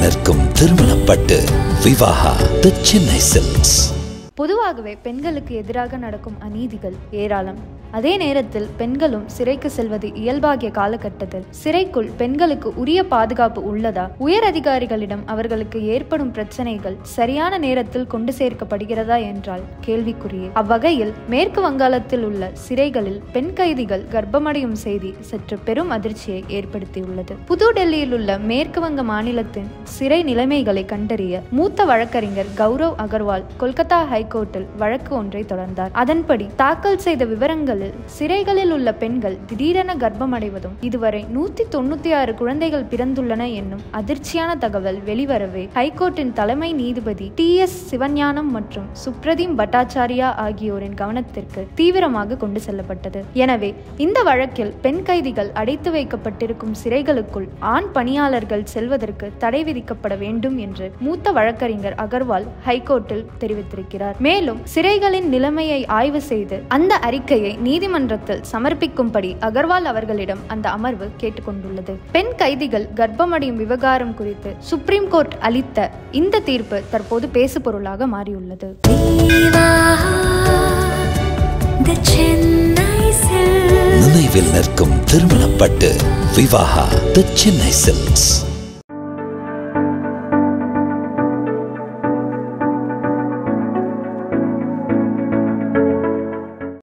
நிற்கும் திருமணப்பட்டு விவாஹா தி சென்னை சில்க்ஸ். பொதுவாகவே பெண்களுக்கு எதிராக நடக்கும் அநீதிகள் ஏராளம். அதே நேரத்தில் பெண்களும் சிறைக்கு செல்வது இயல்பாகிய காலகட்டத்தில் சிறைக்குள் பெண்களுக்கு உரிய பாதுகாப்பு உள்ளதா? உயர் அதிகாரிகளிடம் அவர்களுக்கு ஏற்படும் பிரச்சனைகள் சரியான நேரத்தில் கொண்டு சேர்க்கப்படுகிறதா என்றால் கேள்விக்குறியே. அவ்வகையில் மேற்கு வங்காளத்தில் உள்ள சிறைகளில் பெண் கைதிகள் கர்ப்பமடையும் செய்தி சற்று பெரும் அதிர்ச்சியை ஏற்படுத்தியுள்ளது. புதுடெல்லியில் உள்ள மேற்கு வங்க மாநிலத்தின் சிறை நிலைமைகளை கண்டறிய மூத்த வழக்கறிஞர் கௌரவ் அகர்வால் கொல்கத்தா ஹைகோர்ட்டில் வழக்கு ஒன்றை தொடர்ந்தார். அதன்படி தாக்கல் செய்த விவரங்களில் சிறைகளில் உள்ள பெண்கள் திடீரென கர்ப்பமடைவதும் இதுவரை 196 குழந்தைகள் பிறந்துள்ளன என்னும் அதிர்ச்சியான தகவல் வெளிவரவே ஹைகோர்ட்டின் தலைமை நீதிபதி TS சிவஞானம் மற்றும் சுப்ரதீம் பட்டாச்சாரியா ஆகியோரின் கவனத்திற்கு தீவிரமாக கொண்டு செல்லப்பட்டது. எனவே இந்த வழக்கில் பெண் கைதிகள் அடைத்து வைக்கப்பட்டிருக்கும் சிறைகளுக்குள் ஆண் பணியாளர்கள் செல்வதற்கு தடை விதிக்கப்பட வேண்டும் என்று மூத்த வழக்கறிஞர் அகர்வால் ஹைகோர்ட்டில் தெரிவித்திருக்கிறார். மேலும் சிறைகளின் நிலைமையை ஆய்வு செய்து அந்த அறிக்கையை நீதிமன்றத்தில் சமர்ப்பிக்கும்படி அகர்வால் அவர்களிடம் அந்த அமர்வு கேட்டுக்கொண்டுள்ளது. பெண் கைதிகள் கர்ப்பமடையும் விவகாரம் குறித்து சுப்ரீம் கோர்ட் அளித்த இந்த தீர்ப்பு தற்போது பேசுபொருளாக மாறியுள்ளது. நினைவில் நிற்கும் திருமணப்பட்டு விவாஹா தி சென்னை சில்க்ஸ்.